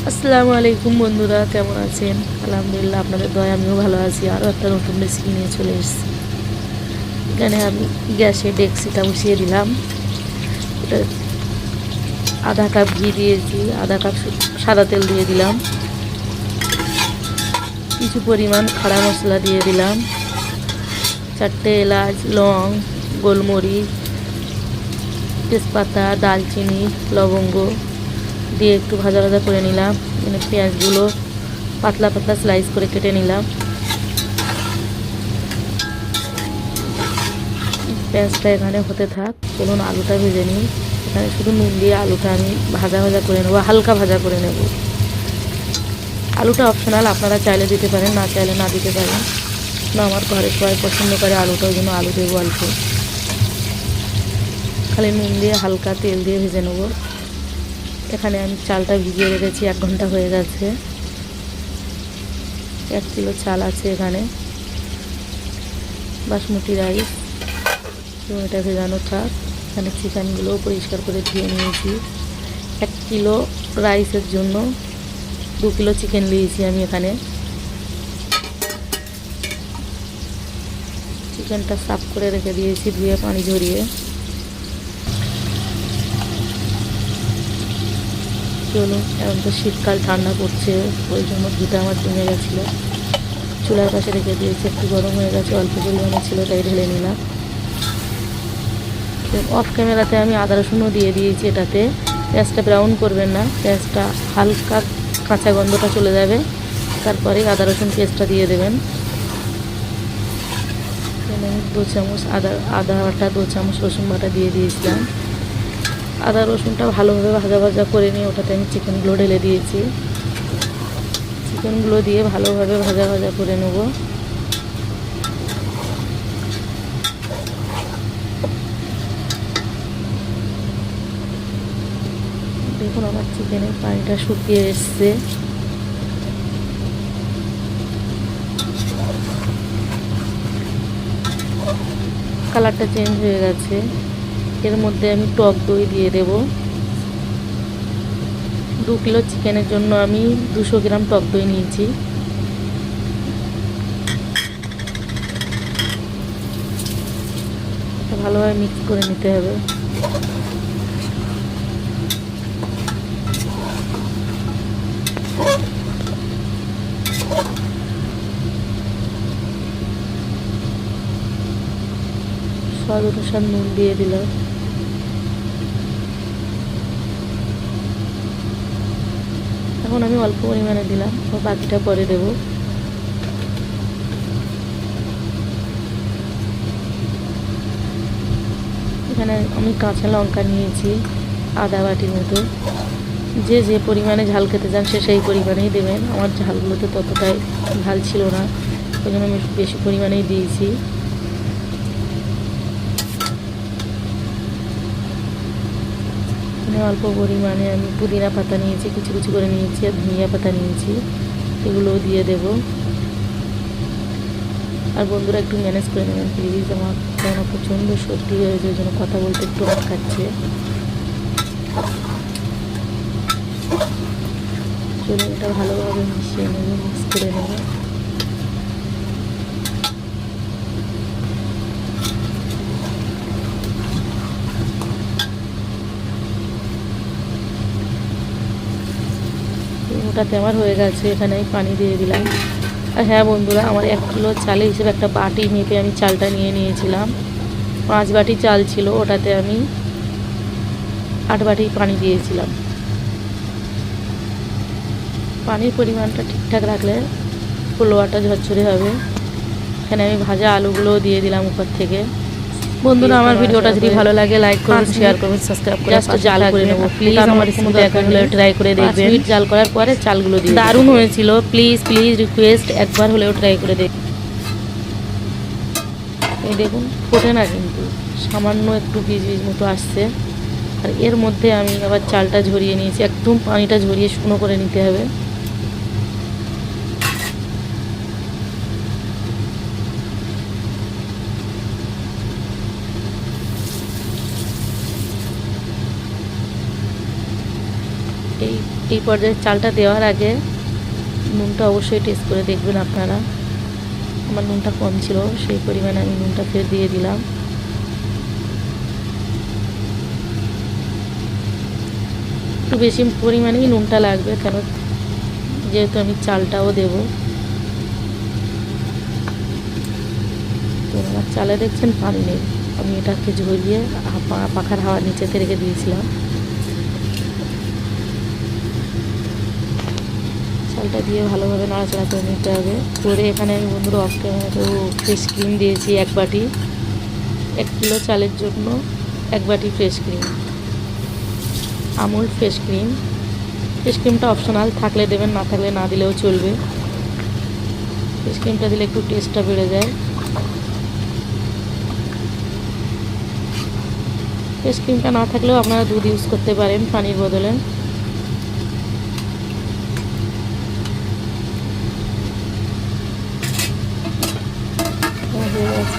আসসালামু আলাইকুম বন্ধুরা, কেমন আছেন? আলহামদুলিল্লাহ, আপনাদের দয়া আমিও ভালো আছি। আরও একটা নতুন রেসিপি নিয়ে চলে এসেছি। এখানে আমি গ্যাসে ডেকচিটা বসিয়ে দিলাম। এটা আধা কাপ ঘি দিয়েছি, আধা কাপ সাদা তেল দিয়ে দিলাম, কিছু পরিমাণ খাড়া মশলা দিয়ে দিলাম, 4টে এলাচ, লং, গোলমরিচ, তেজপাতা, দালচিনি, লবঙ্গ দিয়ে একটু ভাজা ভাজা করে নিলাম। এখানে পেঁয়াজগুলো পাতলা পাতলা স্লাইস করে কেটে নিলাম। পেঁয়াজটা এখানে হতে থাক, চলুন আলুটা ভেজে নিই। এখানে শুধু নুন দিয়ে আলুটা আমি ভাজা ভাজা করে নেবো, হালকা ভাজা করে নেব। আলুটা অপশনাল, আপনারা চাইলে দিতে পারেন, না চাইলে না দিতে পারেন। না, আমার ঘরে সবাই পছন্দ করে আলুটা, ওই জন্য আলু দেবো অল্প। খালি নুন দিয়ে হালকা তেল দিয়ে ভেজে নেবো। এখানে আমি চালটা ভিজিয়ে রেখেছি, 1 ঘন্টা হয়ে গেছে। 1 কিলো চাল আছে এখানে, বাসমতি রাইস। এবং এটা ভেজানো থাক। এখানে চিকেনগুলোও পরিষ্কার করে ধুয়ে নিয়েছি। 1 কিলো রাইসের জন্য 2 কিলো চিকেন নিয়েছি আমি এখানে। চিকেনটা সাফ করে রেখে দিয়েছি, ধুয়ে পানি ঝরিয়ে। চলুন, এখন তো শীতকাল, ঠান্ডা পড়ছে, ওই জন্য ঘিটা আমার জমে গেছিলো। চুলার পাশে রেখে দিয়েছি, একটু গরম হয়ে গেছে, অল্প পরিমাণে ছিল তাই ঢেলে নিলাম। অফ ক্যামেরাতে আমি আদা রসুনও দিয়ে দিয়েছি এটাতে। পেঁয়াজটা ব্রাউন করবেন না, পেঁয়াজটা হালকা কাঁচা গন্ধটা চলে যাবে, তারপরে আদা রসুন পেস্টটা দিয়ে দেবেন। আমি 2 চামচ আদা বাটা, 2 চামচ রসুন বাটা দিয়ে দিয়েছিলাম। আদা রসুনটা ভালোভাবে ভাজা ভাজা করে নিয়ে ওটাতে আমি চিকেনগুলো ঢেলে দিয়েছি। চিকেনগুলো দিয়ে ভালোভাবে ভাজা ভাজা করে নেব। দেখুন, আমার চিকেনের পানিটা শুকিয়ে এসছে। কালারটা চেঞ্জ হয়ে গেছে। এর মধ্যে আমি টক দই দিয়ে দেব। 2 কিলো চিকেনের জন্য আমি 200 গ্রাম টক দই নিয়েছি। ভালোভাবে মিক্স করে নিতে হবে। স্বাদ অনুসার নুন দিয়ে দিলাম। এখন আমি অল্প পরিমাণে দিলাম, বাকিটা পরে দেব। এখানে আমি কাঁচা লঙ্কা নিয়েছি আধা বাটির মতো। যে যে পরিমাণে ঝাল খেতে চান সে সেই পরিমাণেই দেবেন। আমার ঝালগুলোতে ততটাই ঝাল ছিল না, ওই জন্য আমি বেশি পরিমাণেই দিয়েছি। অল্প পরিমাণে আমি পুদিনা পাতা নিয়েছি, কুচি কুচি করে নিয়েছি, আর ধনিয়া পাতা নিয়েছি, এগুলোও দিয়ে দেব। আর বন্ধুরা, একটু ম্যানেজ করে নেবেন প্লিজ, আমার কেন প্রচণ্ড সর্দি হয়েছে, ওই জন্য কথা বলতে একটু আটকাচ্ছে। চলুন, এটা ভালোভাবে মিশিয়ে নেব, মিক্স করে নেব। ওটাতে আমার হয়ে গেছে, এখানে আমি পানি দিয়ে দিলাম। আর হ্যাঁ বন্ধুরা, আমার 1 কিলো চালের হিসেবে একটা বাটি মেপে আমি চালটা নিয়েছিলাম। 5 বাটি চাল ছিল, ওটাতে আমি 8 বাটি পানি দিয়েছিলাম। পানির পরিমাণটা ঠিকঠাক রাখলে পোলোয়াটা ঝরঝরে হবে। এখানে আমি ভাজা আলুগুলোও দিয়ে দিলাম উপর থেকে। বন্ধুরা, আমার ভিডিওটা যদি ভালো লাগে লাইক করবেন, শেয়ার করবেন, সাবস্ক্রাইব করে জাস্ট জাল করে নেব প্লিজ। আমার কোনো দরকার হলে ট্রাই করে দেখবেন। মিনিট জাল করার পরে চালগুলো দিয়ে দারুণ হয়েছিল। প্লিজ প্লিজ রিকোয়েস্ট, একবার হলেও ট্রাই করে দেখবেন। এই দেখুন, ফোটে না কিন্তু, সামান্য একটু বীজ মতো আসছে। আর এর মধ্যে আমি আবার চালটা ঝরিয়ে নিয়েছি, একদম পানিটা ঝরিয়ে শুকনো করে নিতে হবে। এই এই পর্যায়ে চালটা দেওয়ার আগে নুনটা অবশ্যই টেস্ট করে দেখবেন আপনারা। আমার নুনটা কম ছিল, সেই পরিমাণে আমি নুনটা ফের দিয়ে দিলাম। একটু বেশি পরিমাণেই নুনটা লাগবে, কেন যেহেতু আমি চালটাও দেব। তো আমার চালে দেখছেন পানি নেই, আমি এটাকে ঝরিয়ে পাখার হাওয়ার নিচেতে রেখে দিয়েছিলাম। চালটা দিয়ে ভালোভাবে নাড়াচাড়া করে নিতে হবে। করে এখানে আমি বন্ধুরা অফ ক্যামেরাতে ফ্রেশ ক্রিম দিয়েছি 1 বাটি। 1 কিলো চালের জন্য 1 বাটি fresh cream, Amul fresh cream. Fresh ক্রিমটা অপশনাল, থাকলে দেবেন, না থাকলে না দিলেও চলবে। ফ্রেশ ক্রিমটা দিলে একটু টেস্টটা বেড়ে যায়। ফ্রেশ ক্রিমটা না থাকলেও আপনারা দুধ ইউজ করতে পারেন পানির বদলে।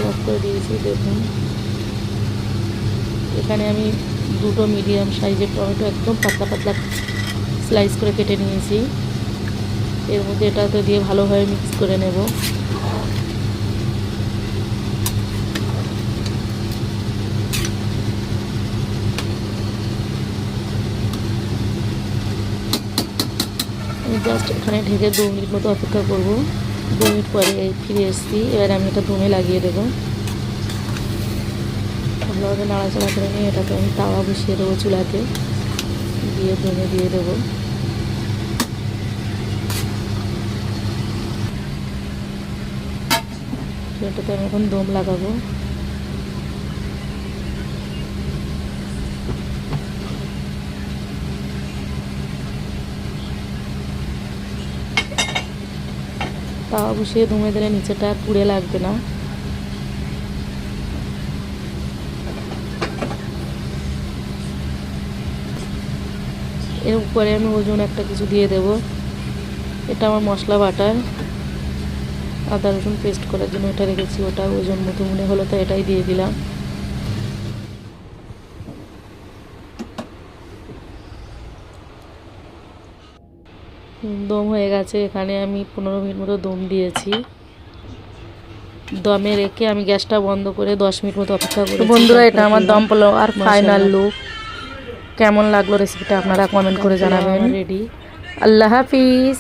অফ করে দিয়েছি। দেখুন এখানে আমি 2টো মিডিয়াম সাইজের টমেটো একদম পাতলা পাতলা স্লাইস করে কেটে নিয়েছি। এর মধ্যে এটাতে দিয়ে ভালোভাবে মিক্স করে নেব। আমি জাস্ট এখানে ঢেকে 2 মিনিট মতো অপেক্ষা করব। 2 মিনিট পরে ফিরে এসেছি। এবার আমি এটা দমে লাগিয়ে দেবো। ভালোভাবে নাড়াচাড়া করে নিয়ে এটাকে আমি তাওয়া বসিয়ে দেবো চুলাতে, দিয়ে দমে দিয়ে দেবো। এটাতে আমি এখন দম লাগাবো। তাওয়া বসিয়ে দমে দিলে নিচেটা পুড়ে লাগবে না। এর উপরে আমি ওজন একটা কিছু দিয়ে দেব। এটা আমার মশলা বাটার, আদা রসুন পেস্ট করার জন্য এটা রেখেছি, ওটা ওজন মতো মনে হলো তো এটাই দিয়ে দিলাম। দম হয়ে গেছে। এখানে আমি 15 মিনিট মতো দম দিয়েছি। দমে রেখে আমি গ্যাসটা বন্ধ করে 10 মিনিট মতো অপেক্ষা করি। বন্ধুরা এটা আমার দম পোলাও আর ফাইনাল লুক। কেমন লাগলো রেসিপিটা আপনারা কমেন্ট করে জানাবেন। রেডি। আল্লাহ হাফিজ।